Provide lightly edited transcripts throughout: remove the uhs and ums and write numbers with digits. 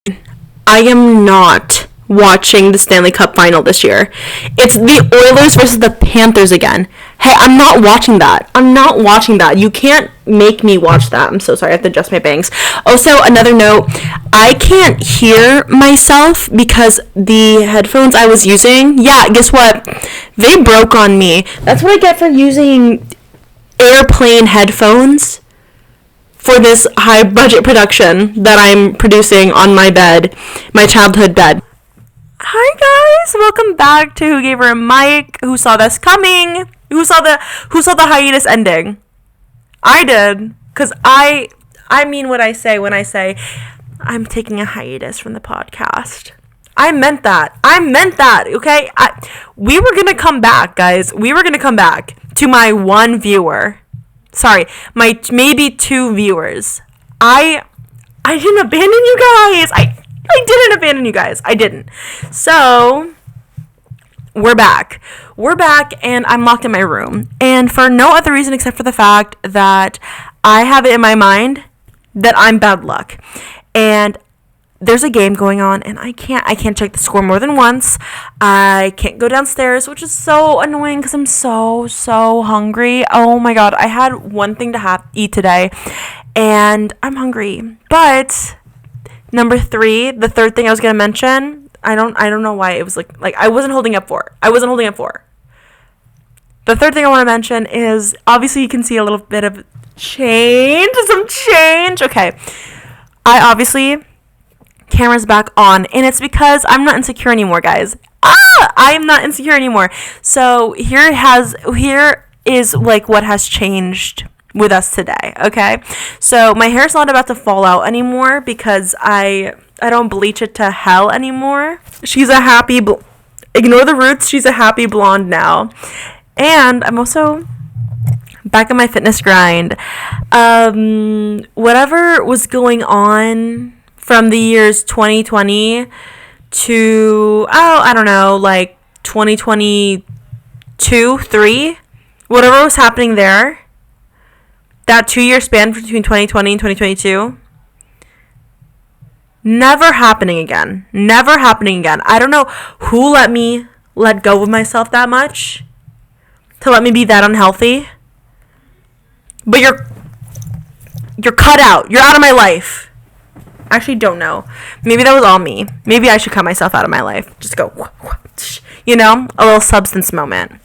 I am not watching the Stanley Cup final this year. It's the Oilers versus the Panthers again. Hey, I'm not watching that. You can't make me watch that. I'm so sorry. I have to adjust my bangs. Also, another note, I can't hear myself because the headphones I was using, yeah, guess what? They broke on me. That's what I get for using airplane headphones for this high budget production that I'm producing on my bed, my childhood bed. Hi guys, welcome back to Who Gave Her a Mic? Who saw this coming? Who saw the hiatus ending? I did, cause I mean what I say when I say I'm taking a hiatus from the podcast. I meant that, okay? We were gonna come back, guys. We were gonna come back to my one viewer. Sorry, my maybe two viewers. I didn't abandon you guys. I didn't abandon you guys. I didn't. So, we're back. And I'm locked in my room. And for no other reason except for the fact that I have it in my mind that I'm bad luck. And there's a game going on, and I can't check the score more than once. I can't go downstairs, which is so annoying because I'm so hungry. Oh my god, I had one thing to eat today, and I'm hungry. But number 3, the third thing I was gonna mention, I don't know why it was like I wasn't holding up for. The third thing I want to mention is obviously you can see a little bit of some change. Okay, camera's back on, and it's because I'm not insecure anymore, guys. I'm not insecure anymore. So here is like what has changed with us today, okay? So my hair's not about to fall out anymore because I don't bleach it to hell anymore. She's a happy ignore the roots, she's a happy blonde now. And I'm also back in my fitness grind. Whatever was going on from the years 2020 to, I don't know, like 2022, 3, whatever was happening there, that 2-year span between 2020 and 2022, never happening again. I don't know who let me let go of myself that much to let me be that unhealthy, but you're cut out. You're out of my life. Actually don't know. Maybe that was all me. Maybe I should cut myself out of my life. Just go, a little substance moment.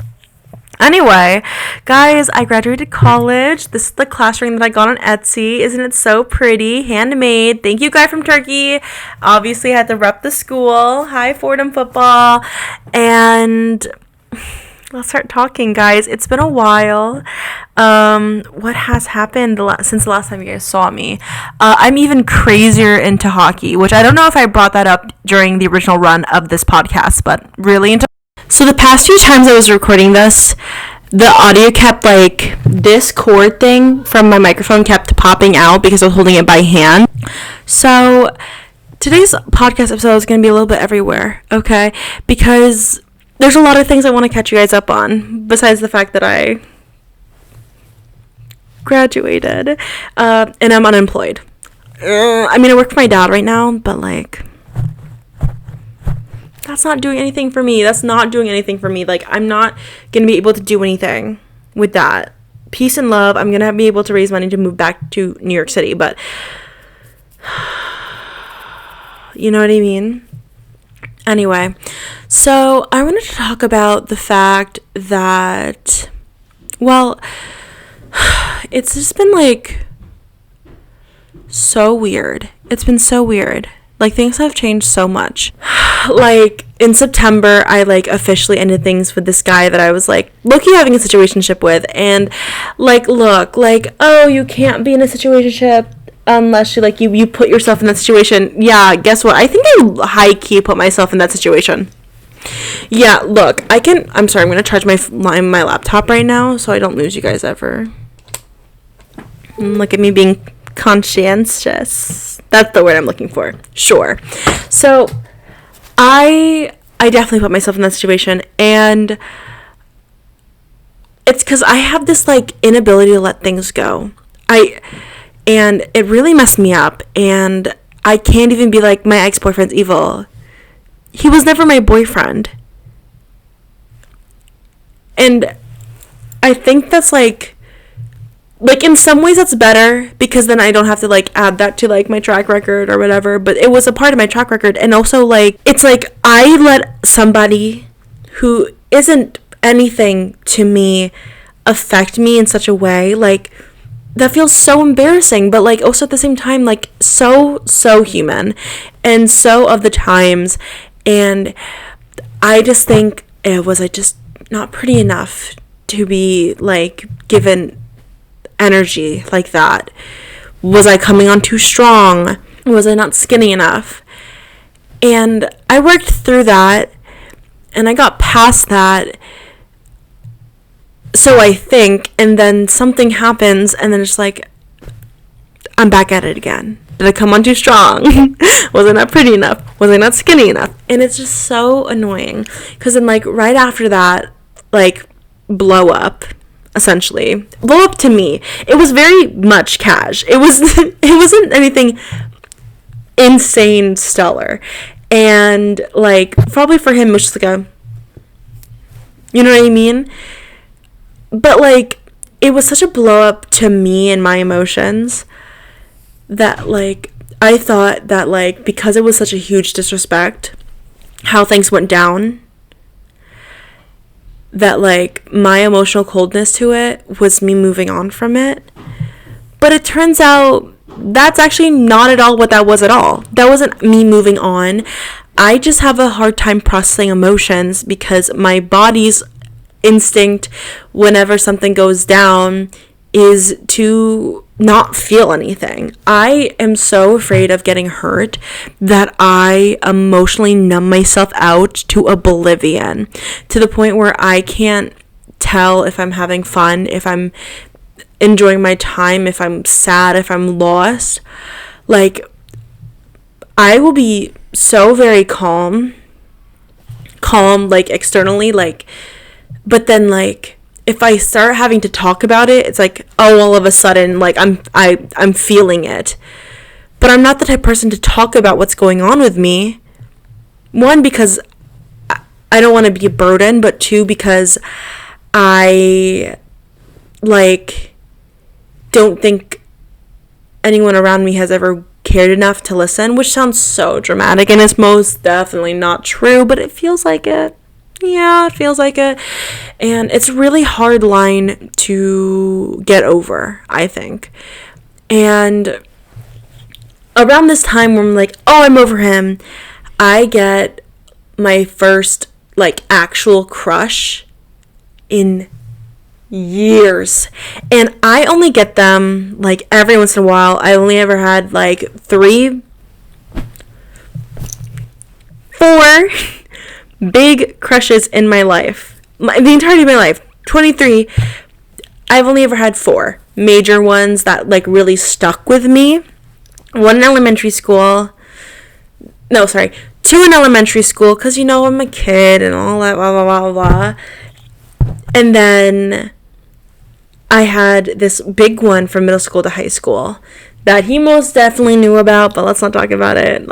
Anyway, guys, I graduated college. This is the class ring that I got on Etsy. Isn't it so pretty? Handmade. Thank you, guy from Turkey. Obviously, I had to rep the school. Hi, Fordham football. And let's start talking, guys. It's been a while. What has happened since the last time you guys saw me? I'm even crazier into hockey, which I don't know if I brought that up during the original run of this podcast, but really into. So the past few times I was recording this, the audio kept this cord thing from my microphone kept popping out because I was holding it by hand. So today's podcast episode is going to be a little bit everywhere, okay? Because there's a lot of things I want to catch you guys up on, besides the fact that I graduated, and I'm unemployed. I work for my dad right now, but that's not doing anything for me. I'm not going to be able to do anything with that. Peace and love. I'm going to be able to raise money to move back to New York City, but you know what I mean? Anyway, so I wanted to talk about the fact that, it's just been so weird. It's been so weird. Things have changed so much. In September, I officially ended things with this guy that I was low-key having a situationship with, and oh, you can't be in a situationship unless you put yourself in that situation. Yeah, guess what? I think I high-key put myself in that situation. Yeah, look, I'm sorry, I'm gonna charge my laptop right now so I don't lose you guys ever. Look at me being conscientious. That's the word I'm looking for. Sure. So I definitely put myself in that situation, and it's because I have this inability to let things go. And it really messed me up, and I can't even be like, my ex-boyfriend's evil. He was never my boyfriend. And I think that's like in some ways that's better, because then I don't have to like add that to like my track record or whatever, but it was a part of my track record. And also like, it's like I let somebody who isn't anything to me affect me in such a way, like, that feels so embarrassing, but like also at the same time, like, so human and so of the times. And I just think it was like just not pretty enough to be like given energy like that. Was I coming on too strong? Was I not skinny enough? And I worked through that and I got past that, so I think, and then something happens and then it's like I'm back at it again. Did I come on too strong? Was I not pretty enough? Was I not skinny enough? And it's just so annoying, because then like right after that, like, blow up, essentially. Blow up to me. It was very much cash. It wasn't anything insane stellar. And like probably for him it was just like a, you know what I mean? But like it was such a blow up to me and my emotions that like I thought that like because it was such a huge disrespect how things went down, that like my emotional coldness to it was me moving on from it. But it turns out that's actually not at all what that was at all. That wasn't me moving on. I just have a hard time processing emotions because my body's instinct whenever something goes down is to not feel anything. I am so afraid of getting hurt that I emotionally numb myself out to oblivion, to the point where I can't tell if I'm having fun, if I'm enjoying my time, if I'm sad, if I'm lost. Like, I will be so very calm, like externally, like, but then like if I start having to talk about it, it's like, oh, all of a sudden, like I'm feeling it. But I'm not the type of person to talk about what's going on with me. One, because I don't want to be a burden, but two, because I like don't think anyone around me has ever cared enough to listen, which sounds so dramatic and it's most definitely not true, but it feels like it. Yeah, it feels like it. And it's a really hard line to get over, I think. And around this time where I'm like, oh, I'm over him, I get my first like actual crush in years. And I only get them like every once in a while. I only ever had like 4 big crushes in my life. The entirety of my life. 23. I've only ever had 4 major ones that like really stuck with me. 1 in elementary school. No, sorry. 2 in elementary school, because you know I'm a kid and all that, blah, blah, blah, blah. And then I had this big one from middle school to high school that he most definitely knew about, but let's not talk about it.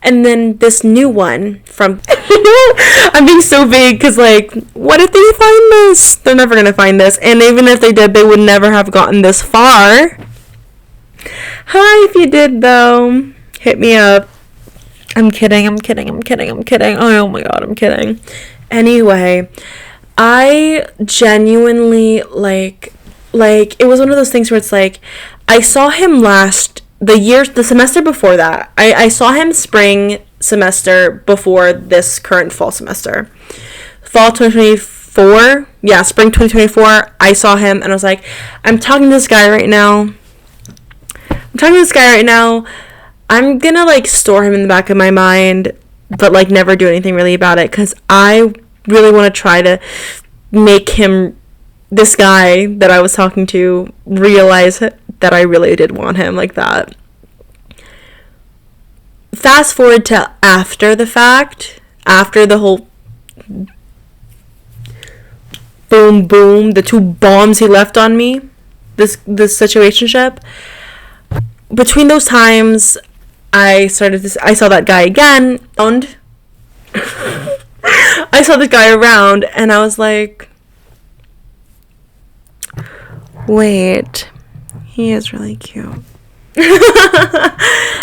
And then this new one from... I'm being so vague because, like, what if they find this? They're never going to find this. And even if they did, they would never have gotten this far. Hi, if you did, though. Hit me up. I'm kidding. Oh, my God, I'm kidding. Anyway, I genuinely, like, it was one of those things where it's like, I saw him the semester before that. I saw him spring semester before this current fall semester. Fall 2024, yeah, spring 2024, I saw him and I was like, I'm talking to this guy right now. I'm gonna, like, store him in the back of my mind, but, like, never do anything really about it, because I really want to try to make him, this guy that I was talking to, realize that I really did want him like that. Fast forward to after the fact, after the whole boom, the 2 bombs he left on me, this situationship. Between those times, I saw that guy again, and I saw this guy around, and I was like, wait, he is really cute.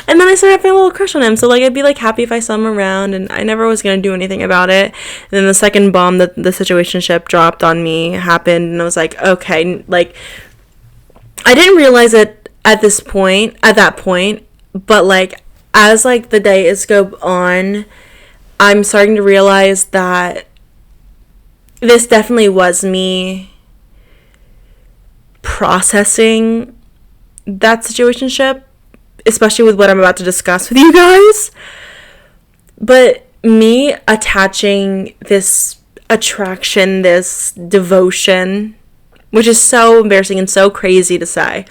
And then I started having a little crush on him, so like I'd be like happy if I saw him around, and I never was gonna do anything about it. And then the second bomb that the situationship dropped on me happened, and I was like, okay, like I didn't realize it at that point, but like as like the days go on, I'm starting to realize that this definitely was me processing that situationship, especially with what I'm about to discuss with you guys. But me attaching this attraction, this devotion, which is so embarrassing and so crazy to say,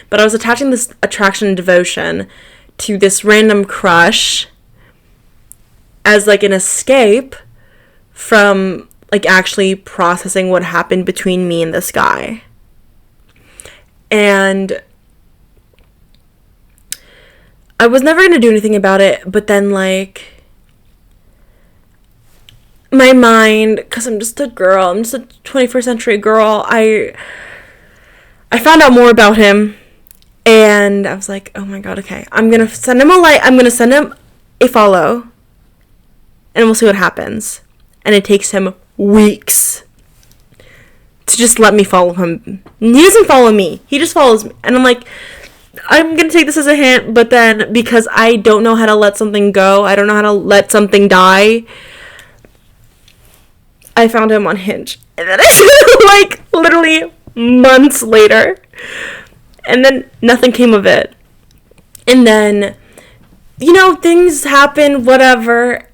but I was attaching this attraction and devotion to this random crush as like an escape from like actually processing what happened between me and this guy. And I was never going to do anything about it, but then, like, my mind, because I'm just a girl, I'm just a 21st century girl, I found out more about him, and I was like, oh my god, okay, I'm going to send him I'm going to send him a follow, and we'll see what happens. And it takes him weeks to just let me follow him. He doesn't follow me, he just follows me, and I'm like, I'm going to take this as a hint, but then because I don't know how to let something go, I don't know how to let something die, I found him on Hinge. And then like literally months later, and then nothing came of it. And then, you know, things happen, whatever.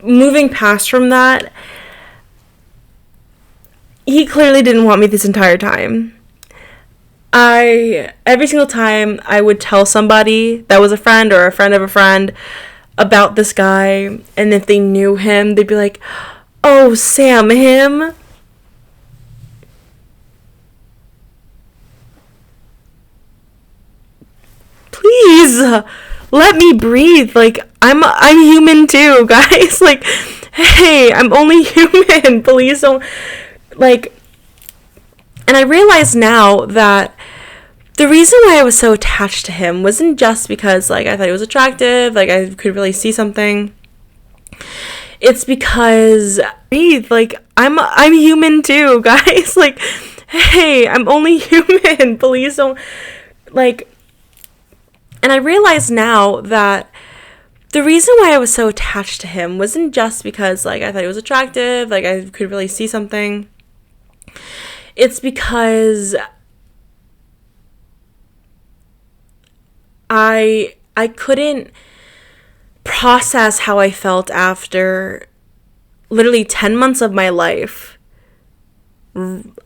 Moving past from that, he clearly didn't want me this entire time. Every single time I would tell somebody that was a friend or a friend of a friend about this guy, and if they knew him, they'd be like, oh, Sam, him? Please, let me breathe. Like, I'm human too, guys. Like, hey, I'm only human. Please don't. Like, and I realize now that the reason why I was so attached to him wasn't just because, like, I thought he was attractive, like, I could really see something. It's because, like, I'm human too, guys. Like, hey, I'm only human. Please don't, like, and I realize now that the reason why I was so attached to him wasn't just because, like, I thought he was attractive, like, I could really see something. It's because I couldn't process how I felt after literally 10 months of my life,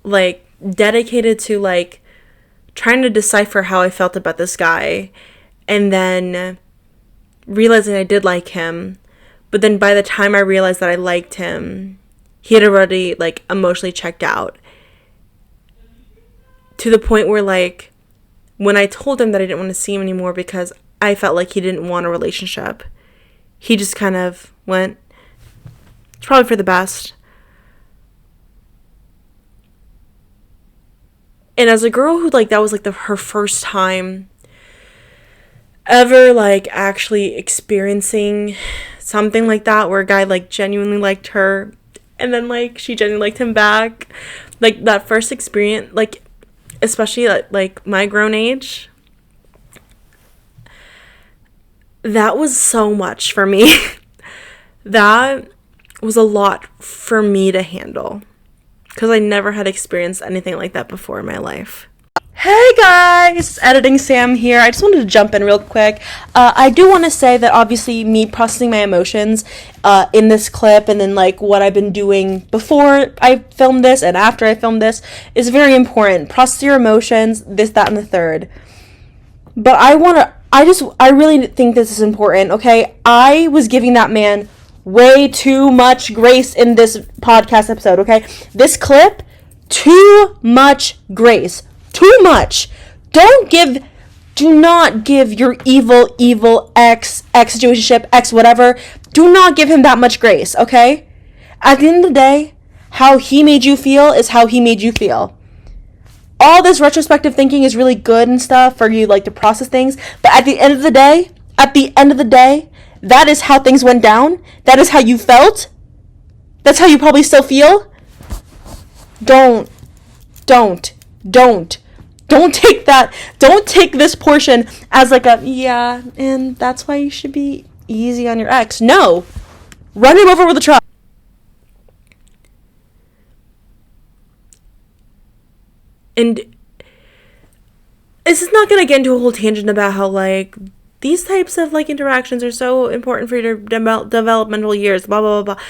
like, dedicated to, like, trying to decipher how I felt about this guy, and then realizing I did like him. But then by the time I realized that I liked him, he had already, like, emotionally checked out. To the point where, like, when I told him that I didn't want to see him anymore because I felt like he didn't want a relationship, he just kind of went, it's probably for the best. And as a girl who, like, that was, like, her first time ever, like, actually experiencing something like that, where a guy, like, genuinely liked her, and then, like, she genuinely liked him back, like, that first experience, like, especially at, like, my grown age, that was so much for me. That was a lot for me to handle, because I never had experienced anything like that before in my life. Hey guys, Editing Sam here. I just wanted to jump in real quick. I do want to say that obviously me processing my emotions in this clip, and then, like, what I've been doing before I filmed this and after I filmed this is very important. Process your emotions, this, that, and the third. But I really think this is important, okay? I was giving that man way too much grace in this podcast episode, okay? This clip, too much grace. Too much. Do not give your evil ex situationship, ex whatever, do not give him that much grace, okay? At the end of the day, how he made you feel is how he made you feel. All this retrospective thinking is really good and stuff for you, like, to process things, but at the end of the day, that is how things went down. That is how you felt. That's how you probably still feel. Don't take this portion as like a, yeah, and that's why you should be easy on your ex. No. Run him over with a truck. And this is not going to get into a whole tangent about how, like, these types of, like, interactions are so important for your developmental years, blah, blah, blah, blah.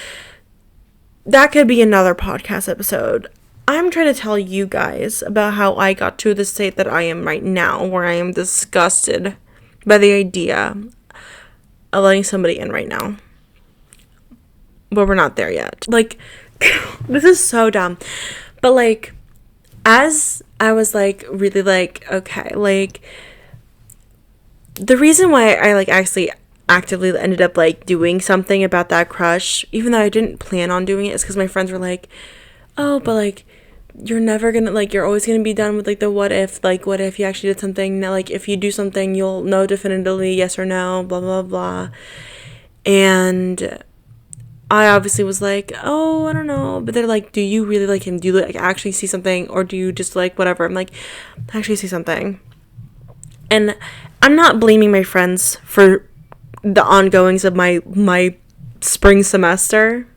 That could be another podcast episode. I'm trying to tell you guys about how I got to the state that I am right now, where I am disgusted by the idea of letting somebody in right now. But we're not there yet. Like, this is so dumb. But, like, as I was, like, really, like, okay, like, the reason why I, like, actually actively ended up, like, doing something about that crush, even though I didn't plan on doing it, is because my friends were like, oh, but, like, you're never gonna, like, you're always gonna be done with, like, the what if you actually did something, now, like, if you do something, you'll know definitively yes or no, blah, blah, blah. And I obviously was like, oh, I don't know. But they're like, do you really like him? Do you, like, actually see something? Or do you just, like, whatever? I'm like, I actually see something. And I'm not blaming my friends for the ongoings of my spring semester.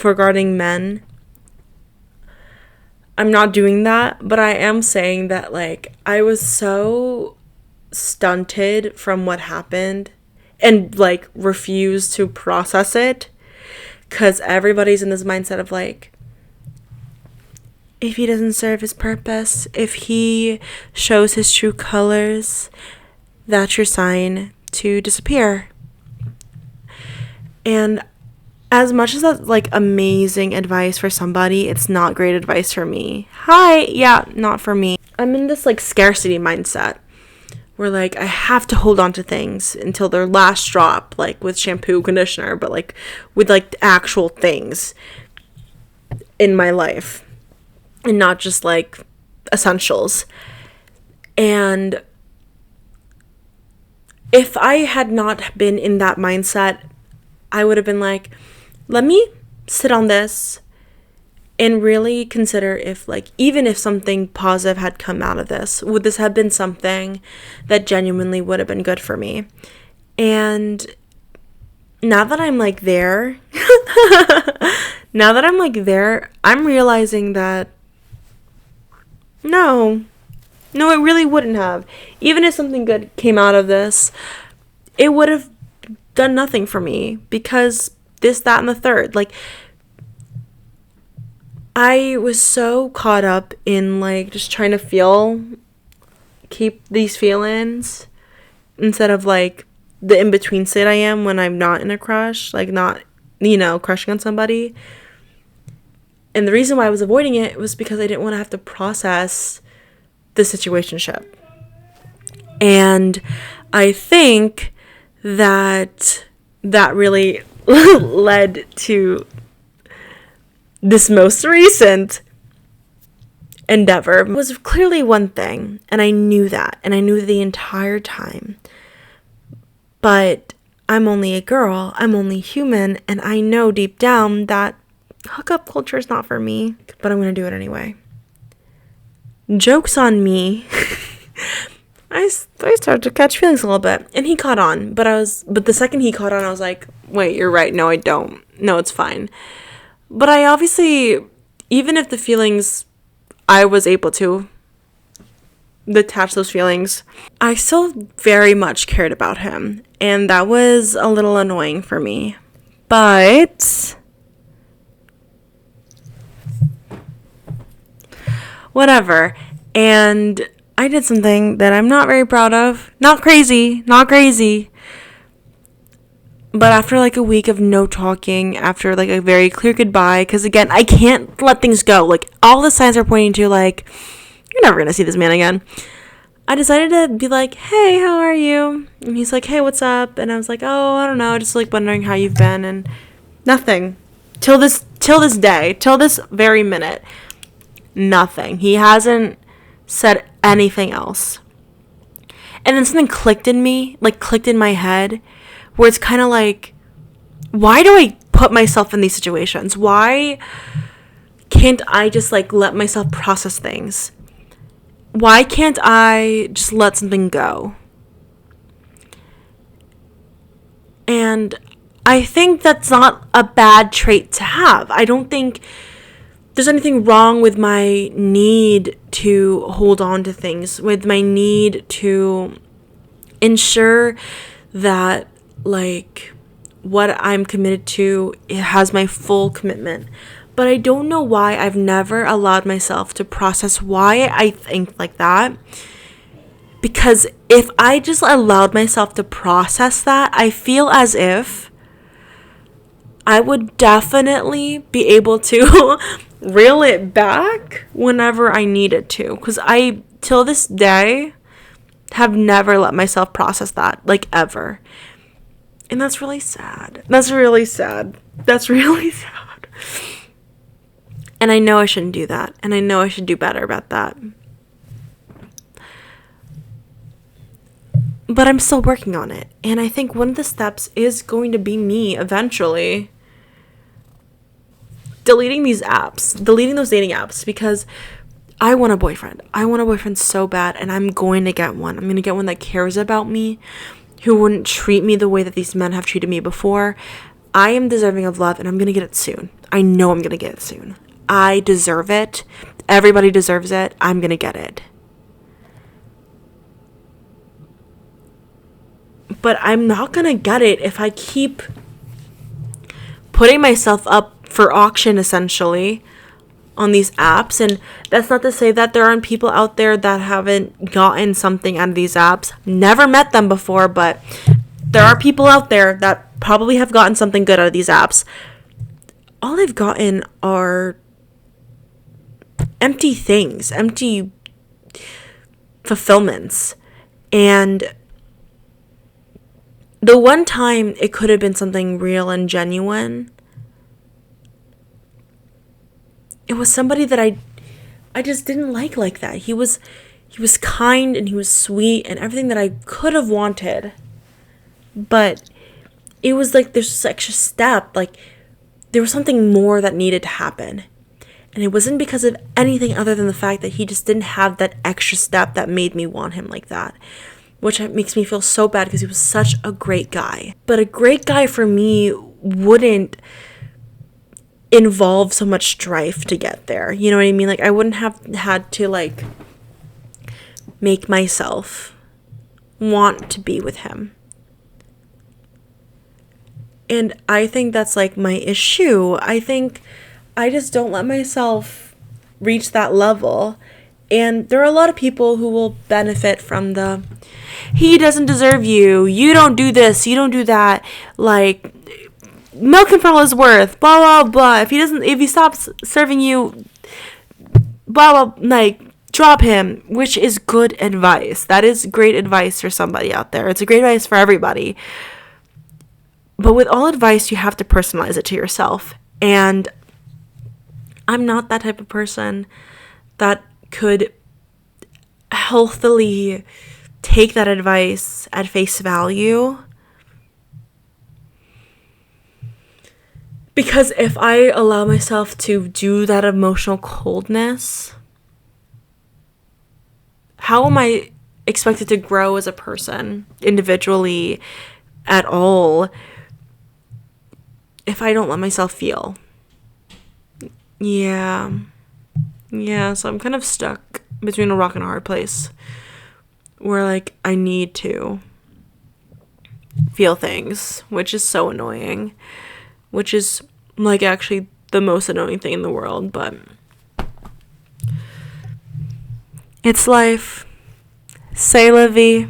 Regarding men. I'm not doing that. But I am saying that, like, I was so stunted from what happened. And, like, refuse to process it. Because everybody's in this mindset of, like, if he doesn't serve his purpose, if he shows his true colors, that's your sign to disappear. And as much as that's, like, amazing advice for somebody, it's not great advice for me. Not for me. I'm in this, like, scarcity mindset. Where, like, I have to hold on to things until their last drop, like, with shampoo, conditioner, but, like, with, like, actual things in my life. And not just, like, essentials. And if I had not been in that mindset, I would have been like, let me sit on this and really consider if, like, even if something positive had come out of this, would this have been something that genuinely would have been good for me? And now that I'm, like, there, I'm realizing that no, it really wouldn't have. Even if something good came out of this, it would have done nothing for me because this, that, and the third. Like, I was so caught up in, like, just trying to keep these feelings instead of, like, the in-between state I am when I'm not in a crush, like, not, you know, crushing on somebody. And the reason why I was avoiding it was because I didn't want to have to process the situationship. And I think that really led to this most recent endeavor. It was clearly one thing, and I knew that, and I knew the entire time. But I'm only a girl, I'm only human, and I know deep down that hookup culture is not for me, but I'm gonna do it anyway. Joke's on me. I started to catch feelings a little bit, and he caught on, but the second he caught on, I was like, wait, you're right, no, I don't. No, it's fine. But I obviously, even if the feelings, I was able to detach those feelings, I still very much cared about him, and that was a little annoying for me. But whatever. And I did something that I'm not very proud of. Not crazy. But after like a week of no talking, after like a very clear goodbye, because again, I can't let things go. Like, all the signs are pointing to, like, you're never gonna see this man again. I decided to be like, hey, how are you? And he's like, hey, what's up? And I was like, oh, I don't know, just like wondering how you've been. And nothing. Till this day, till this very minute, nothing. He hasn't said anything else. And then something clicked in me, like clicked in my head, where it's kind of like, why do I put myself in these situations? Why can't I just like let myself process things? Why can't I just let something go? And I think that's not a bad trait to have. I don't think there's anything wrong with my need to hold on to things, with my need to ensure that, like, what I'm committed to, it has my full commitment. But I don't know why I've never allowed myself to process why I think like that. Because if I just allowed myself to process that, I feel as if I would definitely be able to reel it back whenever I needed to. Because I, till this day, have never let myself process that, like, ever. And that's really sad. That's really sad. And I know I shouldn't do that. And I know I should do better about that. But I'm still working on it. And I think one of the steps is going to be me eventually deleting these apps, deleting those dating apps, because I want a boyfriend. I want a boyfriend so bad, and I'm going to get one. I'm going to get one that cares about me, who wouldn't treat me the way that these men have treated me before. I am deserving of love, and I'm going to get it soon. I know I'm going to get it soon. I deserve it. Everybody deserves it. I'm going to get it. But I'm not going to get it if I keep putting myself up for auction, essentially, on these apps. And that's not to say that there aren't people out there that haven't gotten something out of these apps. Never met them before, but there are people out there that probably have gotten something good out of these apps. All they've gotten are empty things, empty fulfillments. And the one time it could have been something real and genuine, it was somebody that I just didn't like that. He was kind and he was sweet and everything that I could have wanted. But it was like there's this extra step, like there was something more that needed to happen. And it wasn't because of anything other than the fact that he just didn't have that extra step that made me want him like that. Which makes me feel so bad because he was such a great guy. But a great guy for me wouldn't involve so much strife to get there. You know what I mean? Like, I wouldn't have had to, like, make myself want to be with him. And I think that's, like, my issue. I think I just don't let myself reach that level. And there are a lot of people who will benefit from the, he doesn't deserve you, you don't do this, you don't do that, like, milk him for all his worth, blah, blah, blah. If he stops serving you, blah, blah, like, drop him, which is good advice. That is great advice for somebody out there. It's a great advice for everybody. But with all advice, you have to personalize it to yourself. And I'm not that type of person that could healthily take that advice at face value. Because if I allow myself to do that emotional coldness, how am I expected to grow as a person individually at all if I don't let myself feel? Yeah, so I'm kind of stuck between a rock and a hard place where, like, I need to feel things, which is so annoying, which is, like, actually the most annoying thing in the world, but it's life. C'est la vie.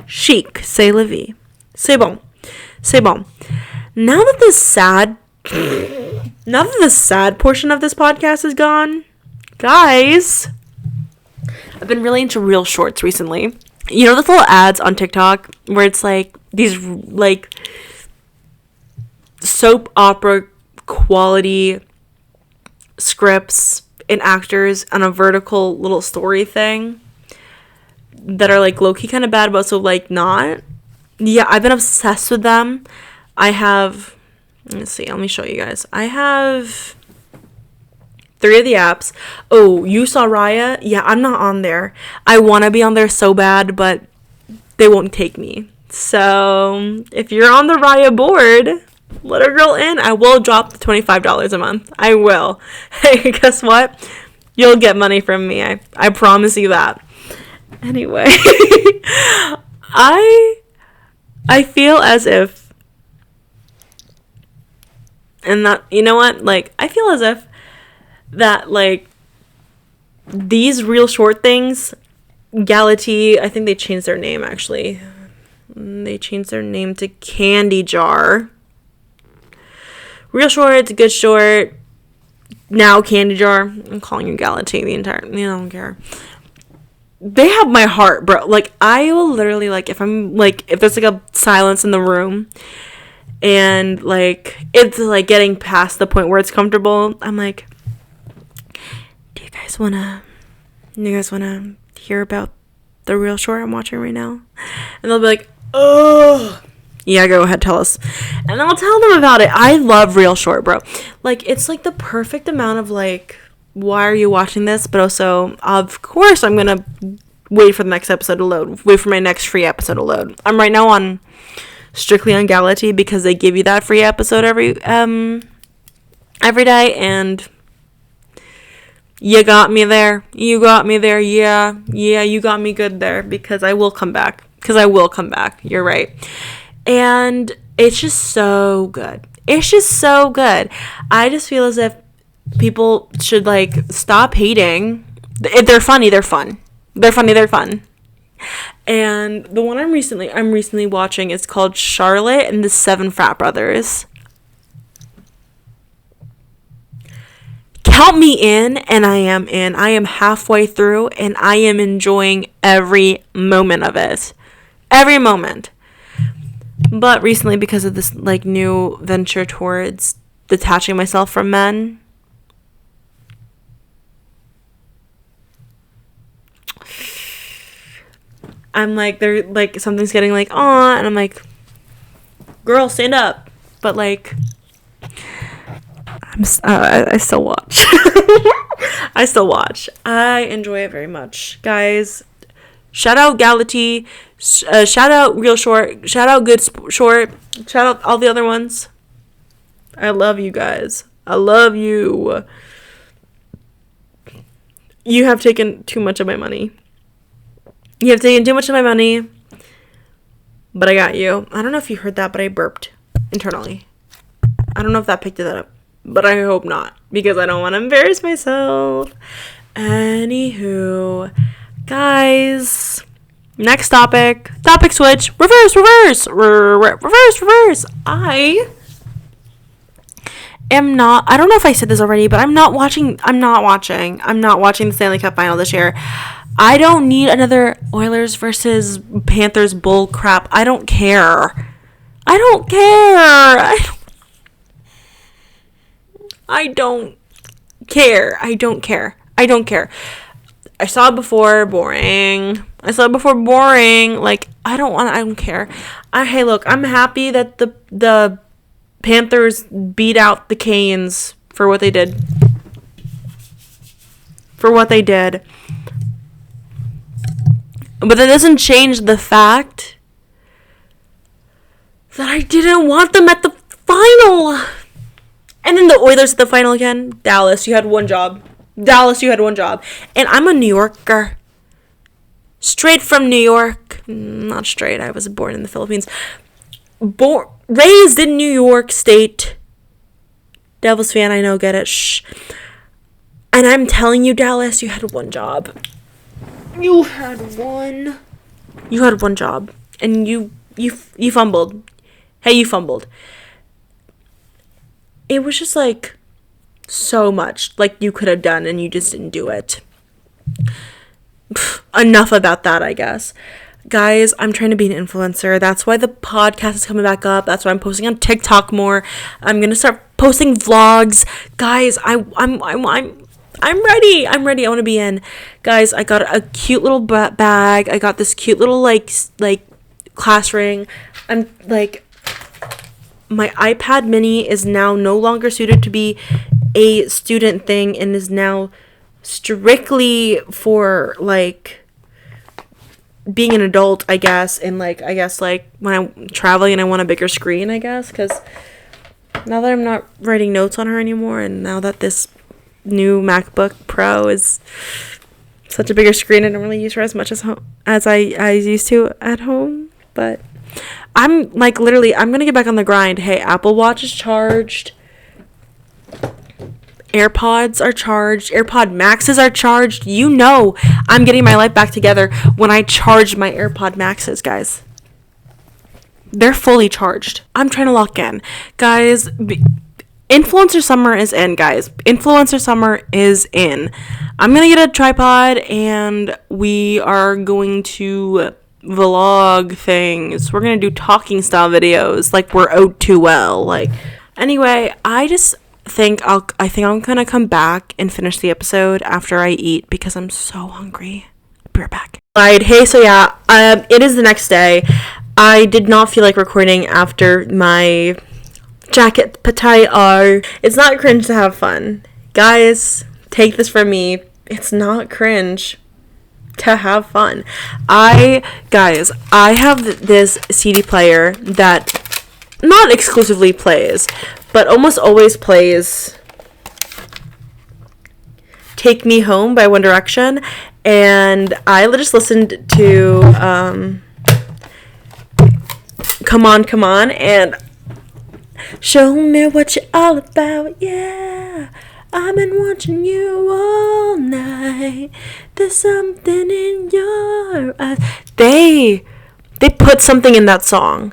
Chic, c'est la vie. C'est bon. Now that the sad portion of this podcast is gone, guys, I've been really into Reel Shorts recently. You know those little ads on TikTok where it's like these like soap opera quality scripts and actors on a vertical little story thing that are like low-key kind of bad but also like not. Yeah, I've been obsessed with them. I have, let's see, let me show you guys. I have 3 of the apps. Oh, you saw Raya? Yeah, I'm not on there. I want to be on there so bad, but they won't take me. So if you're on the Raya board, let a girl in. I will drop the $25 a month. I will. Hey, guess what? You'll get money from me. I promise you that. Anyway, I feel as if, and that, you know what? Like, I feel as if that, like, these Real Short things, Gality, I think they changed their name, actually. They changed their name to Candy Jar. Real Short, Good Short, now Candy Jar. I'm calling you Gality the entire, I don't care. They have my heart, bro. Like, I will literally, like, if I'm, like, if there's, like, a silence in the room and, like, it's, like, getting past the point where it's comfortable, I'm like, do you guys want to hear about the Real Short I'm watching right now? And they'll be like, oh, yeah, go ahead, tell us. And I'll tell them about it. I love Real Short, bro. Like, it's, like, the perfect amount of, like, why are you watching this? But also, of course, I'm going to wait for the next episode to load. Wait for my next free episode to load. I'm right now on strictly on Gality because they give you that free episode every day. And you got me there. You got me there. Yeah, you got me good there because I will come back. You're right. And it's just so good. I just feel as if people should, like, stop hating. If they're funny, they're fun. And the one I'm recently watching is called Charlotte and the 7 Frat Brothers. Count me in, and I am in. I am halfway through, and I am enjoying every moment of it. Every moment. But recently, because of this, like, new venture towards detaching myself from men, I'm like, they're like, something's getting like, aw, and I'm like, girl, stand up. But like, I still watch. I enjoy it very much, guys. Shout out Gality, shout out Real Short, shout out Good Short, shout out all the other ones. I love you guys. I love you. You have taken too much of my money. But I got you. I don't know if you heard that, but I burped internally. I don't know if that picked it up, but I hope not, because I don't want to embarrass myself. Anywho, guys, next topic switch, reverse. I don't know if I said this already, but I'm not watching the Stanley Cup final this year. I don't need another Oilers versus Panthers bull crap. I don't care. I don't care. I saw it before, boring. Like, I don't care. Hey, look, I'm happy that the Panthers beat out the Canes for what they did. But that doesn't change the fact that I didn't want them at the final. And then the Oilers at the final again. Dallas, you had one job. And I'm a New Yorker. Straight from New York. Not straight. I was born in the Philippines. Raised in New York State. Devils fan, I know, get it. Shh. And I'm telling you, Dallas, you had one job. You had one job, and you fumbled. Hey, you fumbled. it was just like so much like you could have done and you just didn't do it. Enough about that, I guess. Guys, I'm trying to be an influencer. That's why the podcast is coming back up. That's why I'm posting on TikTok more. I'm gonna start posting vlogs. Guys, I'm ready. I'm ready. I want to be in. Guys, I got a cute little bag. I got this cute little like class ring. I'm like, my iPad mini is now no longer suited to be a student thing and is now strictly for like being an adult, I guess, and like I guess like when I'm traveling and I want a bigger screen, I guess, because now that I'm not writing notes on her anymore, and now that this new MacBook Pro is such a bigger screen, I don't really use her as much as I used to at home. But I'm like, literally, I'm gonna get back on the grind. Hey, Apple Watch is charged, AirPods are charged, AirPod Maxes are charged. You know I'm getting my life back together when I charge my AirPod Maxes, guys. They're fully charged. I'm trying to lock in. Guys, influencer summer is in, guys. Influencer summer is in. I'm going to get a tripod and we are going to vlog things. We're going to do talking style videos like we're O2L. Like, anyway, I think I'm gonna come back and finish the episode after I eat because I'm so hungry. Be right back. Alright, hey, so yeah, it is the next day. I did not feel like recording after my jacket pattaya. It's not cringe to have fun. Guys, take this from me. It's not cringe to have fun. I have this CD player that not exclusively plays, but almost always plays Take Me Home by One Direction, and I just listened to Come On, and show me what you're all about, yeah, I've been watching you all night, there's something in your eyes. They put something in that song.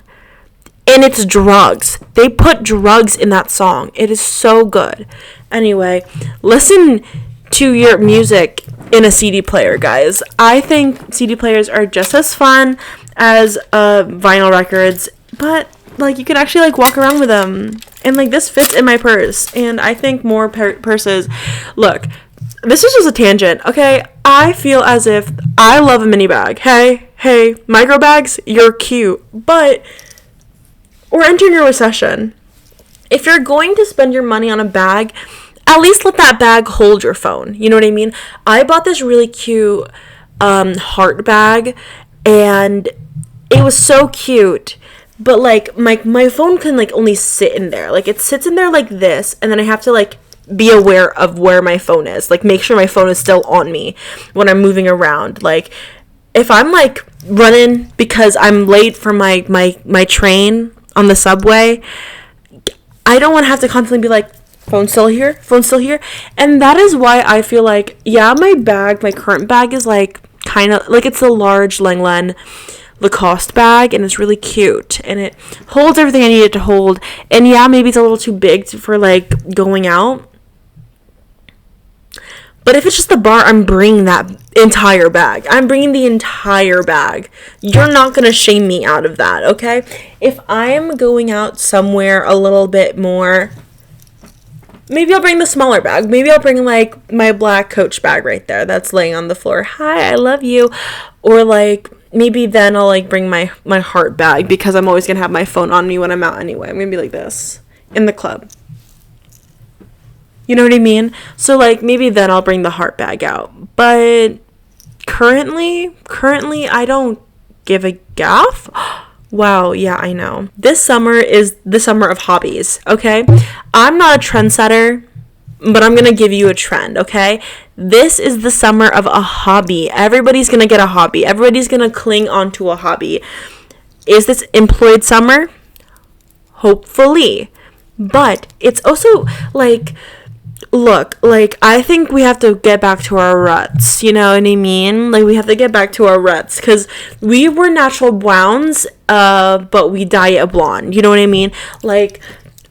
And it's drugs. They put drugs in that song. It is so good. Anyway, listen to your music in a CD player, guys. I think CD players are just as fun as vinyl records, but like you could actually like walk around with them. And like this fits in my purse. And I think more purses. Look, this is just a tangent, okay? I feel as if I love a mini bag. Hey, micro bags, you're cute, but we're entering a recession. If you're going to spend your money on a bag, at least let that bag hold your phone. You know what I mean? I bought this really cute heart bag, and it was so cute. But like my phone can like only sit in there. Like it sits in there like this, and then I have to like be aware of where my phone is. Like make sure my phone is still on me when I'm moving around. Like if I'm like running because I'm late for my train on the subway, I don't want to have to constantly be like, phone still here. And that is why I feel like, yeah, my current bag is like kind of like, it's a large Langlen Lacoste bag, and it's really cute, and it holds everything I need it to hold. And yeah, maybe it's a little too big for like going out, but if it's just the bar, I'm bringing that entire bag. I'm bringing the entire bag. You're not going to shame me out of that, okay? If I'm going out somewhere a little bit more, maybe I'll bring the smaller bag. Maybe I'll bring, like, my black Coach bag right there that's laying on the floor. Hi, I love you. Or, like, maybe then I'll, like, bring my heart bag because I'm always going to have my phone on me when I'm out anyway. I'm going to be like this in the club. You know what I mean? So, like, maybe then I'll bring the heart bag out. But currently, I don't give a gaff. Wow, yeah, I know. This summer is the summer of hobbies, okay? I'm not a trendsetter, but I'm going to give you a trend, okay? This is the summer of a hobby. Everybody's going to get a hobby. Everybody's going to cling onto a hobby. Is this employed summer? Hopefully. But it's also, like, look, like, I think we have to get back to our ruts, you know what I mean? Like, we have to get back to our ruts, because we were natural blondes, but we dye it blonde, you know what I mean? Like,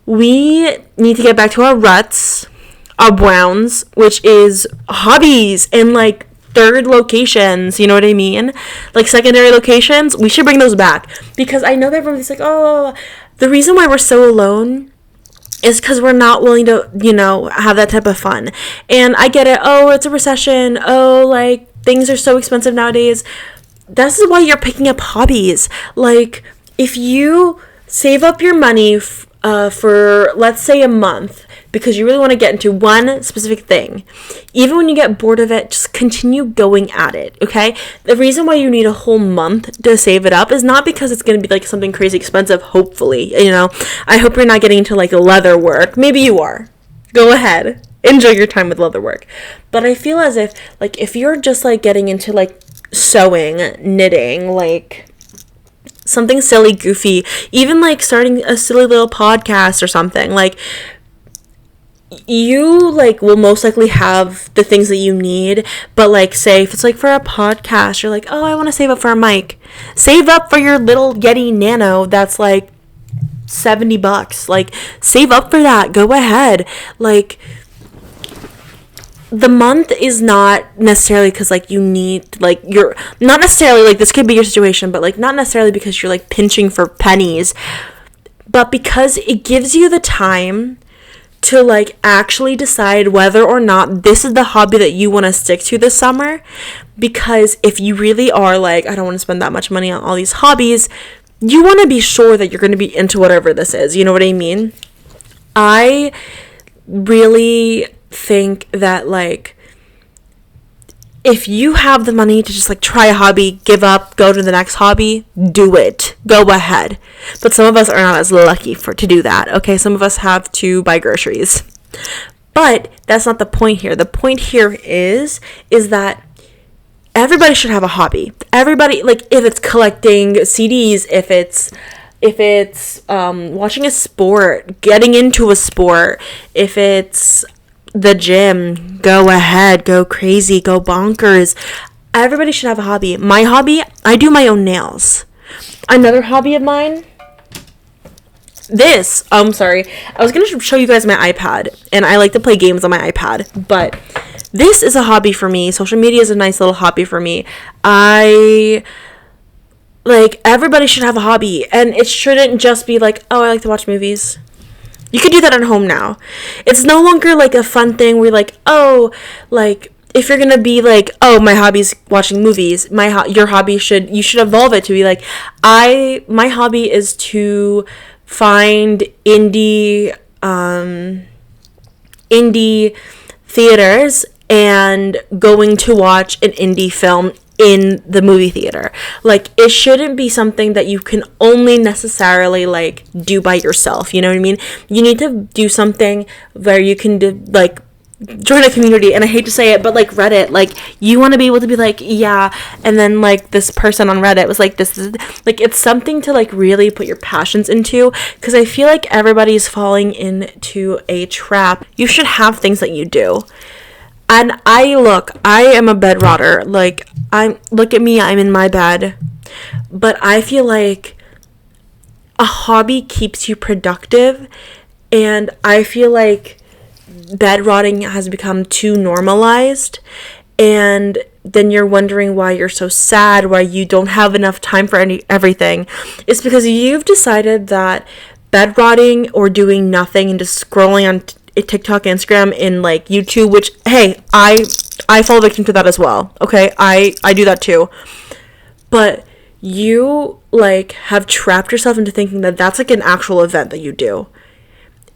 we need to get back to our ruts, our browns, which is hobbies and like third locations, you know what I mean? Like secondary locations, we should bring those back. Because I know that everybody's like, oh, the reason why we're so alone is because we're not willing to, have that type of fun. And I get it. Oh, it's a recession. Oh, like, things are so expensive nowadays. This is why you're picking up hobbies. Like, if you save up your money for, let's say, a month, because you really want to get into one specific thing, even when you get bored of it, just continue going at it, okay? The reason why you need a whole month to save it up is not because it's going to be like something crazy expensive, hopefully, I hope you're not getting into like leather work. Maybe you are. Go ahead. Enjoy your time with leather work. But I feel as if, like, if you're just like getting into like sewing, knitting, like something silly, goofy, even like starting a silly little podcast or something, like, you like will most likely have the things that you need. But like, say if it's like for a podcast, you're like, oh, I want to save up for a mic. Save up for your little Yeti Nano that's like $70. Like, save up for that. Go ahead. Like, the month is not necessarily because like you need, like, you're not necessarily like, this could be your situation, but like not necessarily because you're like pinching for pennies, but because it gives you the time to like actually decide whether or not this is the hobby that you want to stick to this summer. Because if you really are like, I don't want to spend that much money on all these hobbies, you want to be sure that you're going to be into whatever this is. You know what I mean? I really think that like, if you have the money to just like try a hobby, give up, go to the next hobby, do it. Go ahead. But some of us are not as lucky to do that. Okay, some of us have to buy groceries. But that's not the point here. The point here is that everybody should have a hobby. Everybody, like, if it's collecting CDs, if it's watching a sport, getting into a sport, if it's the gym, go ahead, go crazy, go bonkers. Everybody should have a hobby. My hobby, I do my own nails. Another hobby of mine, I was going to show you guys my iPad, and I like to play games on my iPad, but this is a hobby for me. Social media is a nice little hobby for me. Everybody should have a hobby, and it shouldn't just be like, oh, I like to watch movies. You can do that at home now. It's no longer like a fun thing where like, oh, like, if you're gonna be like, oh, my hobby's watching movies, your hobby you should evolve it to be like, my hobby is to find indie theaters and going to watch an indie film in the movie theater. Like, it shouldn't be something that you can only necessarily like do by yourself, you know what I mean? You need to do something where you can like join a community, and I hate to say it, but like Reddit, like, you want to be able to be like, yeah, and then like this person on Reddit was like, this is like, it's something to like really put your passions into, because I feel like everybody's falling into a trap. You should have things that you do. And I am a bed rotter. Like, look at me, I'm in my bed. But I feel like a hobby keeps you productive, and I feel like bed rotting has become too normalized, and then you're wondering why you're so sad, why you don't have enough time for everything. It's because you've decided that bed rotting or doing nothing and just scrolling on TikTok, Instagram, and like YouTube, which, hey, I fall victim to that as well. Okay, I do that too. But you like have trapped yourself into thinking that that's like an actual event that you do.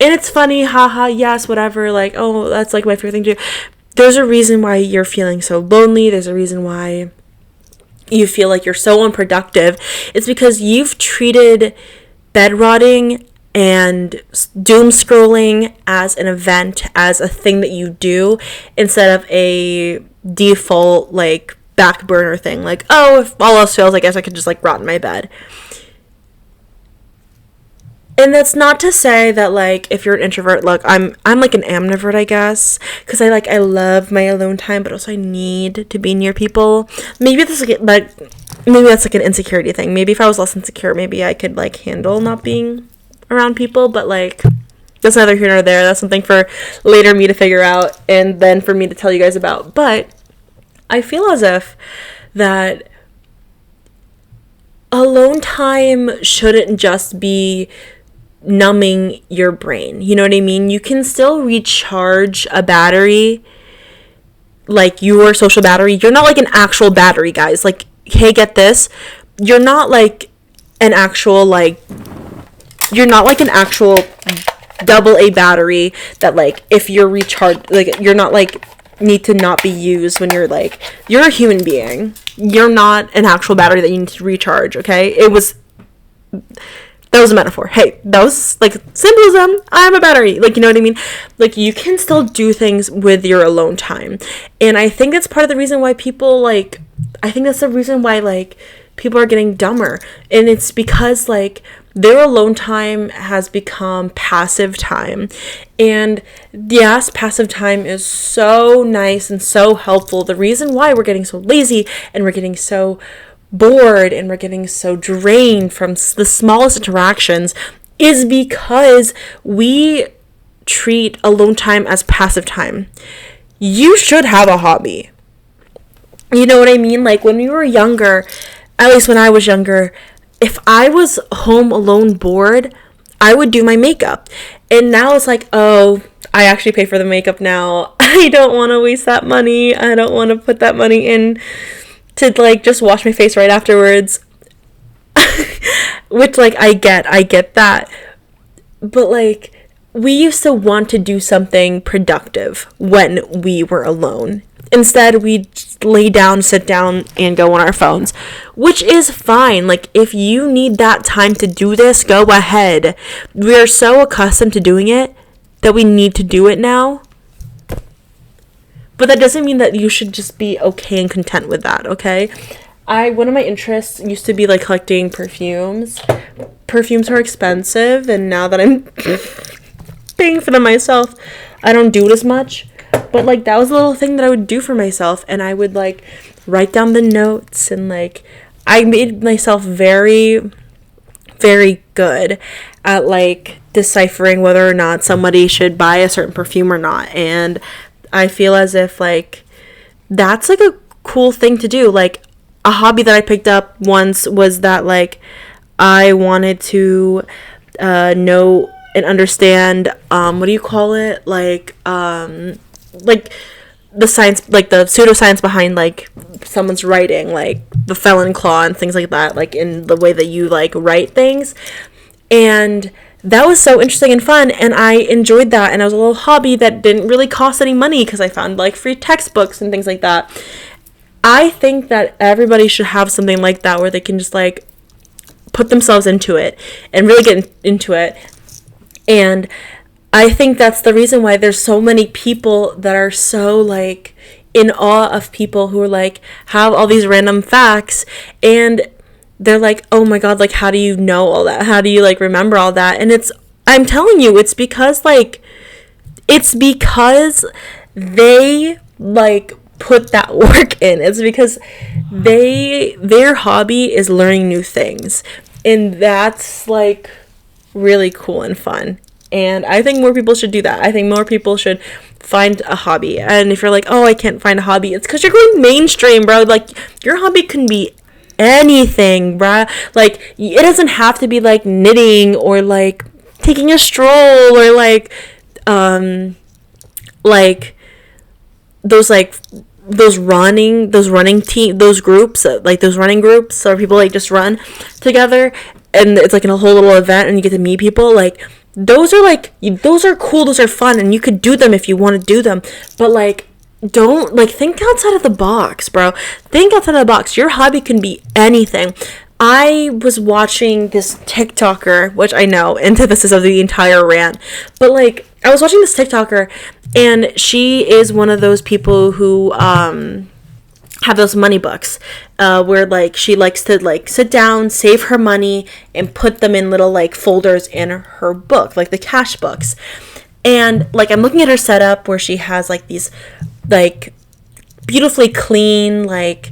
And it's funny, haha, yes, whatever, like, oh, that's like my favorite thing to do. There's a reason why you're feeling so lonely. There's a reason why you feel like you're so unproductive. It's because you've treated bed rotting and doom scrolling as an event, as a thing that you do, instead of a default, like, back burner thing. Like, oh, if all else fails, I guess I could just, like, rot in my bed. And that's not to say that, like, if you're an introvert, look, I'm like an amnivert, I guess, because I love my alone time, but also I need to be near people. Maybe that's like an insecurity thing. Maybe if I was less insecure, maybe I could, like, handle not being around people, but, like, that's neither here nor there. That's something for later me to figure out and then for me to tell you guys about. But I feel as if that alone time shouldn't just be numbing your brain. You know what I mean? You can still recharge a battery, like your social battery. You're not like an actual battery, guys. Like, hey, get this. You're not like an actual double A battery that like if you're recharged, like you're not like need to not be used when you're like, you're a human being. You're not an actual battery that you need to recharge, okay? That was a metaphor. Hey, that was like symbolism. I'm a battery. Like, you know what I mean? Like, you can still do things with your alone time. And I think that's part of the reason why people like, people are getting dumber. And it's because like their alone time has become passive time. And yes, passive time is so nice and so helpful. The reason why we're getting so lazy and we're getting so bored and we're getting so drained from the smallest interactions is because we treat alone time as passive time. You should have a hobby. You know what I mean? Like when we were younger, at least when I was younger, if I was home alone bored, I would do my makeup. And now it's like, oh, I actually pay for the makeup now. I don't want to waste that money. I don't want to put that money in to like just wash my face right afterwards. Which like I get that. But like we used to want to do something productive when we were alone. Instead, we lay down, sit down, and go on our phones, which is fine. Like, if you need that time to do this, go ahead. We are so accustomed to doing it that we need to do it now. But that doesn't mean that you should just be okay and content with that, okay? One of my interests used to be, like, collecting perfumes. Perfumes are expensive, and now that I'm paying for them myself, I don't do it as much. But, like, that was a little thing that I would do for myself, and I would, like, write down the notes, and, like, I made myself very, very good at, like, deciphering whether or not somebody should buy a certain perfume or not, and I feel as if, like, that's, like, a cool thing to do. Like, a hobby that I picked up once was that, like, I wanted to know and understand, what do you call it? Like the science, like the pseudoscience behind like someone's writing, like the felon claw and things like that, like in the way that you like write things. And that was so interesting and fun, and I enjoyed that, and it was a little hobby that didn't really cost any money because I found like free textbooks and things like that. I think that everybody should have something like that where they can just like put themselves into it and really get into it. And I think that's the reason why there's so many people that are so like in awe of people who are like have all these random facts, and they're like, oh my god, like how do you know all that? How do you like remember all that? And I'm telling you, it's because they like put that work in. It's because their hobby is learning new things, and that's like really cool and fun. And I think more people should do that. I think more people should find a hobby. And if you're like, oh, I can't find a hobby, it's because you're going mainstream, bro. Like, your hobby can be anything, bro. Like, it doesn't have to be, like, knitting or, like, taking a stroll or, like those running groups where people, like, just run together. And it's, like, in a whole little event and you get to meet people, like, those are cool, those are fun, and you could do them if you want to do them, but, like, don't, like, think outside of the box, bro. Think outside of the box. Your hobby can be anything. I was watching this TikToker, which I know, antithesis of the entire rant, but, like, I was watching this TikToker, and she is one of those people who, have those money books, where, like, she likes to, like, sit down, save her money, and put them in little, like, folders in her book, like the cash books. And, like, I'm looking at her setup where she has, like, these, like, beautifully clean, like,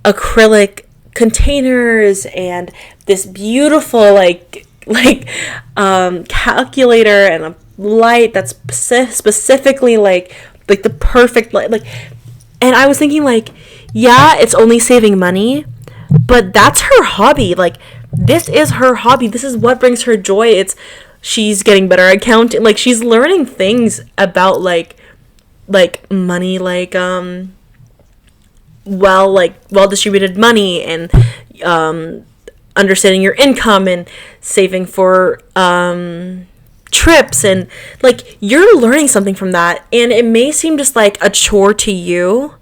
acrylic containers and this beautiful, like calculator and a light, that's specifically like the perfect light. Like, and I was thinking, like, yeah, it's only saving money, but that's her hobby. Like, this is her hobby. This is what brings her joy. She's getting better at counting. Like, she's learning things about like money, like well distributed money, and understanding your income, and saving for trips, and like, you're learning something from that. And it may seem just like a chore to you,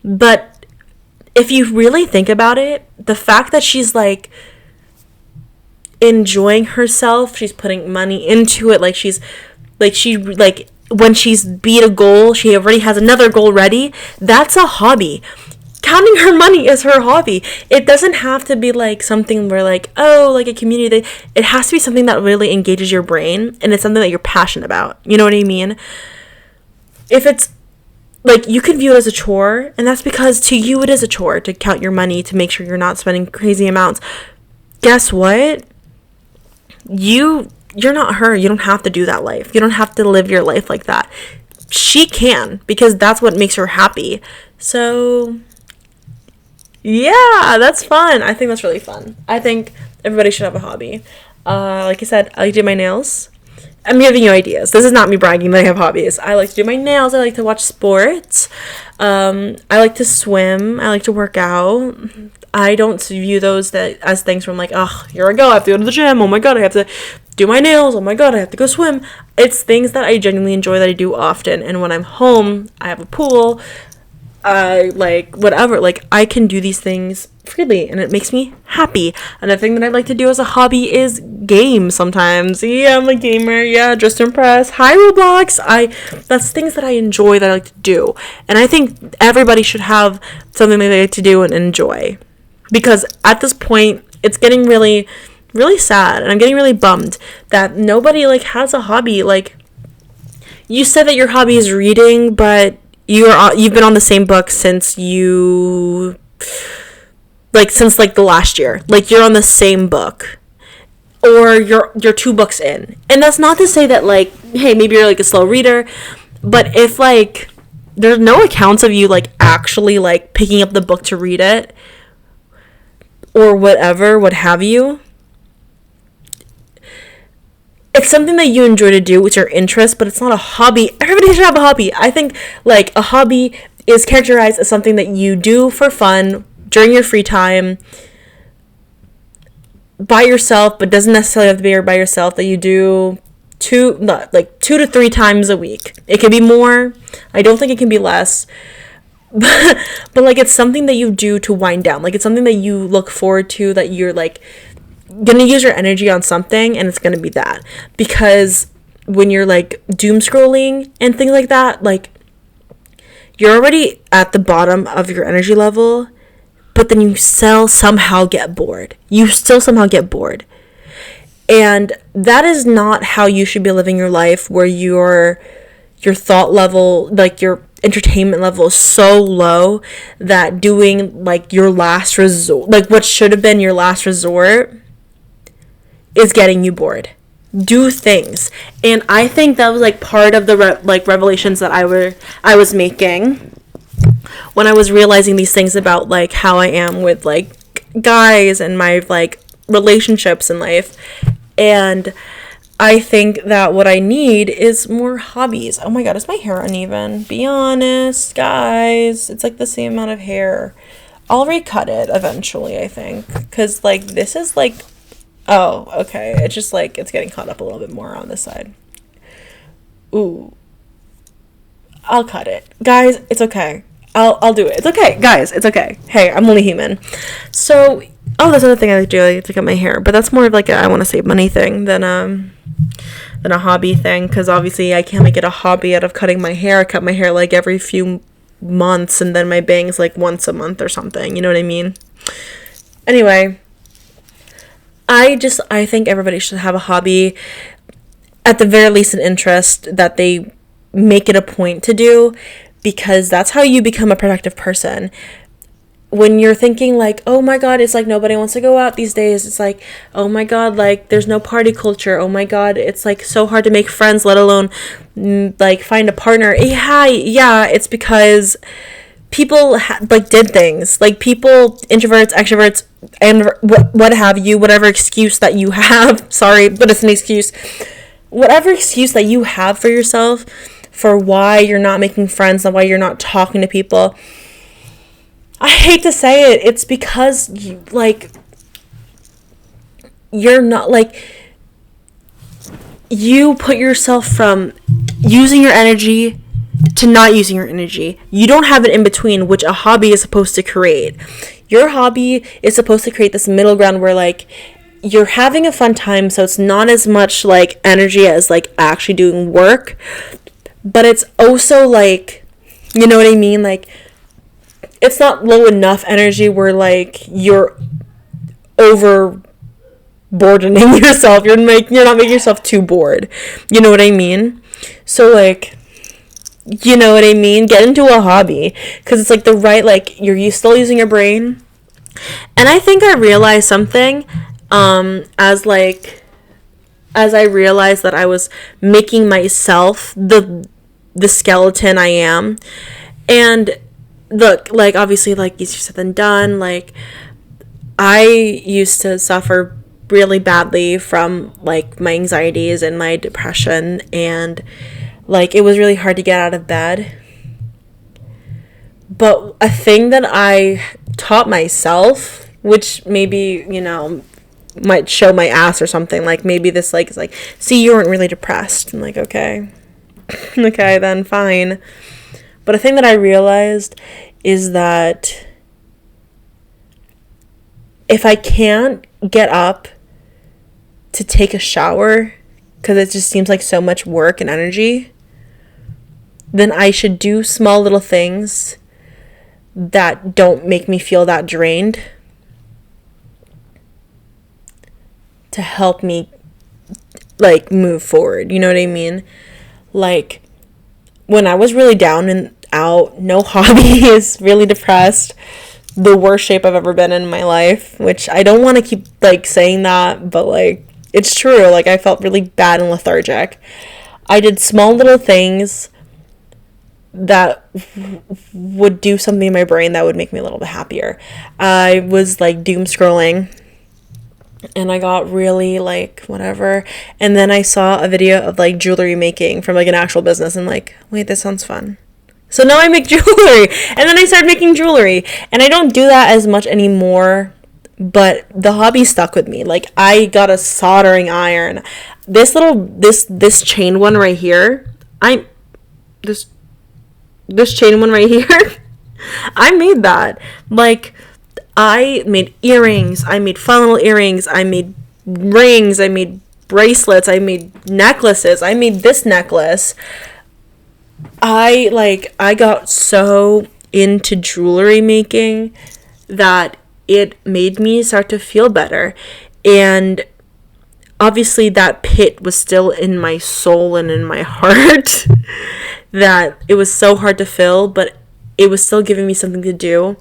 but if you really think about it, the fact that she's like enjoying herself, she's putting money into it, like when she's beat a goal, she already has another goal ready. That's a hobby. Counting her money is her hobby. It doesn't have to be like something where like, oh, like a community thing. It has to be something that really engages your brain, and it's something that you're passionate about. You know what I mean? If it's like, you can view it as a chore, and that's because to you it is a chore to count your money, to make sure you're not spending crazy amounts. Guess what? You're not her. You don't have to do that life. You don't have to live your life like that. She can, because that's what makes her happy. So yeah, that's fun. I think that's really fun. I think everybody should have a hobby. Like I said, I like to do my nails. I'm giving you ideas. This is not me bragging that I have hobbies. I like to do my nails. I like to watch sports. I like to swim. I like to work out. I don't view those as things where I'm like, oh, here I go. I have to go to the gym. Oh my God, I have to do my nails. Oh my God, I have to go swim. It's things that I genuinely enjoy, that I do often. And when I'm home, I have a pool. Like, whatever. Like, I can do these things freely, and it makes me happy. Another thing that I like to do as a hobby is game sometimes. Yeah, I'm a gamer. Yeah, just to impress. Hi, Roblox. That's things that I enjoy, that I like to do. And I think everybody should have something they like to do and enjoy. Because at this point, it's getting really, really sad, and I'm getting really bummed that nobody, like, has a hobby. Like, you said that your hobby is reading, but you've been on the same book since the last year. Like, you're on the same book, or you're 2 books in. And that's not to say that, like, hey, maybe you're like a slow reader, but if, like, there's no accounts of you, like, actually, like, picking up the book to read it, or whatever, what have you, it's something that you enjoy to do, it's your interest, but it's not a hobby. Everybody should have a hobby. I think, like, a hobby is characterized as something that you do for fun during your free time, by yourself, but doesn't necessarily have to be by yourself, that you do 2 to 3 times a week. It could be more. I don't think it can be less. But like, it's something that you do to wind down. Like, it's something that you look forward to, that you're like gonna use your energy on something, and it's gonna be that. Because when you're like doom scrolling and things like that, like, you're already at the bottom of your energy level, but then you still somehow get bored. And that is not how you should be living your life, where your thought level, like your entertainment level, is so low that doing like your last resort, like what should have been your last resort, is getting you bored. Do things. And I think that was like part of the revelations that I was making when I was realizing these things about like how I am with like guys and my like relationships in life. And I think that what I need is more hobbies. Oh my God, is my hair uneven? Be honest, guys. It's like the same amount of hair. I'll recut it eventually, I think. Because like, this is like, oh, okay. It's just like, it's getting caught up a little bit more on this side. Ooh. I'll cut it. Guys, it's okay. I'll do it. It's okay. Guys, it's okay. Hey, I'm only human. So, oh, that's another thing I like to do. I like to cut my hair. But that's more of like a I want to save money thing than a hobby thing. Because obviously I can't make it a hobby out of cutting my hair. I cut my hair like every few months. And then my bangs like once a month or something. You know what I mean? Anyway. I think everybody should have a hobby. At the very least an interest that they make it a point to do. Because that's how you become a productive person. when you're thinking like, oh my god, it's like nobody wants to go out these days, it's like, oh my god, like there's no party culture, oh my god, it's like so hard to make friends, let alone like find a partner. Yeah, it's because people like did things, like people, introverts, extroverts, and what have you, whatever excuse that you have, sorry, but it's an excuse, whatever excuse that you have for yourself for why you're not making friends and why you're not talking to people. I hate to say it, it's because you, like, you're not, like, you put yourself from using your energy to not using your energy. You don't have an in-between, which a hobby is supposed to create. Your hobby is supposed to create this middle ground where, like, you're having a fun time, so it's not as much, like, energy as, like, actually doing work, but it's also, like, you know what I mean, like, it's not low enough energy where, like, you're overburdening yourself. You're not making yourself too bored. You know what I mean? So, like, you know what I mean? Get into a hobby. Because it's, like, the right, like, you're still using your brain. And I think I realized something as I realized that I was making myself the skeleton I am. And look, like, obviously, like, easier said than done. Like, I used to suffer really badly from, like, my anxieties and my depression, and, like, it was really hard to get out of bed. But a thing that I taught myself, which maybe, you know, might show my ass or something, like, maybe this, like, is like, see, you weren't really depressed. I'm like, okay. Okay, then, fine. But a thing that I realized is that if I can't get up to take a shower because it just seems like so much work and energy, then I should do small little things that don't make me feel that drained to help me, like, move forward. You know what I mean? Like, when I was really down and out, no hobbies, really depressed, the worst shape I've ever been in my life, which I don't want to keep, like, saying that, but, like, it's true. Like, I felt really bad and lethargic. I did small little things that would do something in my brain that would make me a little bit happier. I was, like, doom scrolling, and I got really, like, whatever, and then I saw a video of, like, jewelry making from, like, an actual business, and, like, wait, this sounds fun. So now I make jewelry, and then I started making jewelry, and I don't do that as much anymore, but the hobby stuck with me. Like, I got a soldering iron. This chain one right here, this chain one right here, I made that. Like, I made earrings, I made fun little earrings, I made rings, I made bracelets, I made necklaces, I made this necklace. I got so into jewelry making that it made me start to feel better. And obviously that pit was still in my soul and in my heart that it was so hard to fill, but it was still giving me something to do.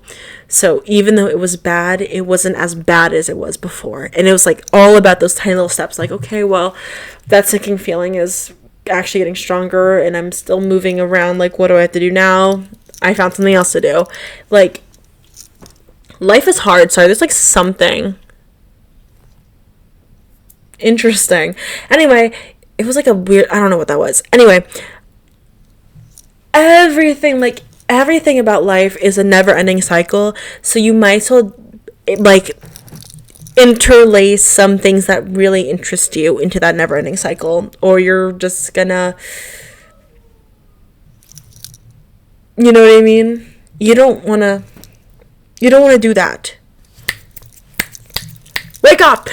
So even though it was bad, it wasn't as bad as it was before. And it was, like, all about those tiny little steps. Like, okay, well, that sinking feeling is actually getting stronger, and I'm still moving around. Like, what do I have to do now? I found something else to do. Like, life is hard. Sorry, there's, like, something interesting. Anyway, it was, like, a weird, I don't know what that was. Anyway, everything about life is a never-ending cycle, so you might as well, like, interlace some things that really interest you into that never-ending cycle, or you're just gonna, you know what I mean? You don't want to do that. Wake up!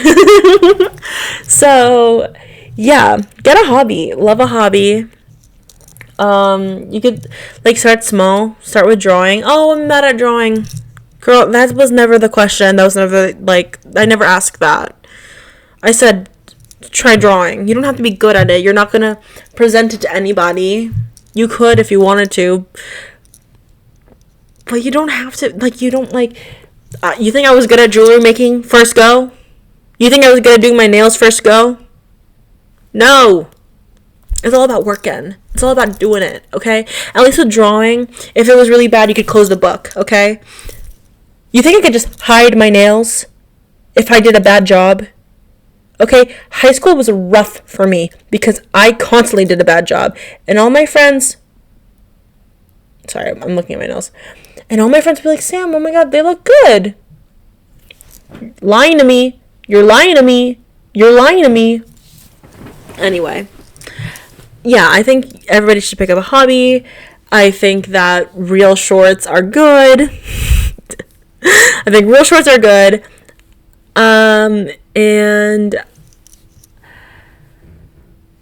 So, yeah, get a hobby. Love a hobby. You could, like, start small. Start with drawing. Oh, I'm bad at drawing. Girl, that was never the question. That was never, like, I never asked that. I said, try drawing. You don't have to be good at it. You're not gonna present it to anybody. You could if you wanted to. But you don't have to, like, you don't, like, you think I was good at jewelry making first go? You think I was good at doing my nails first go? No. It's all about working. It's all about doing it, okay? At least with drawing, if it was really bad, you could close the book, okay? You think I could just hide my nails if I did a bad job? Okay, high school was rough for me because I constantly did a bad job. And all my friends... Sorry, I'm looking at my nails. And all my friends would be like, Sam, oh my god, they look good. Lying to me. You're lying to me. You're lying to me. Anyway. Yeah, I think everybody should pick up a hobby. I think that reel shorts are good. I think reel shorts are good. And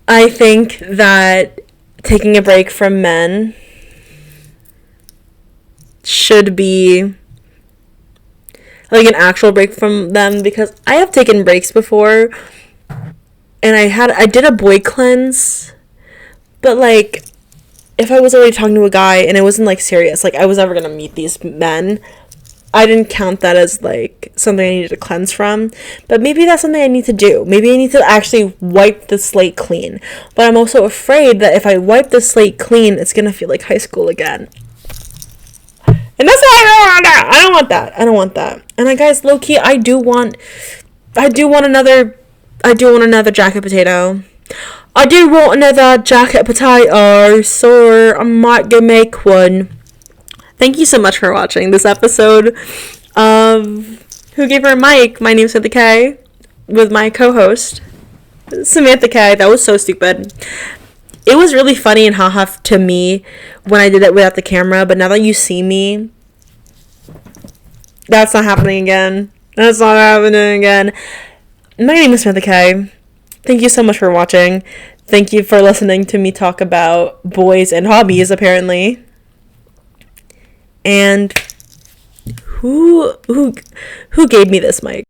I think that taking a break from men should be like an actual break from them, because I have taken breaks before, and I did a boy cleanse, but like if I was already talking to a guy and it wasn't like serious, like I was never gonna meet these men, I didn't count that as like something I needed to cleanse from. But maybe that's something I need to do. Maybe I need to actually wipe the slate clean. But I'm also afraid that if I wipe the slate clean, it's gonna feel like high school again. And that's why I don't want that. And like, guys, low key, I do want another jacket potato. I do want another jacket potato, so I might go make one. Thank you so much for watching this episode of Who Gave Her a Mic? My name's Samantha Kaye, with my co-host, Samantha Kaye. That was so stupid. It was really funny and haha to me when I did it without the camera, but now that you see me, that's not happening again. That's not happening again. My name is Samantha Kaye. Thank you so much for watching. Thank you for listening to me talk about boys and hobbies, apparently. And who gave me this mic?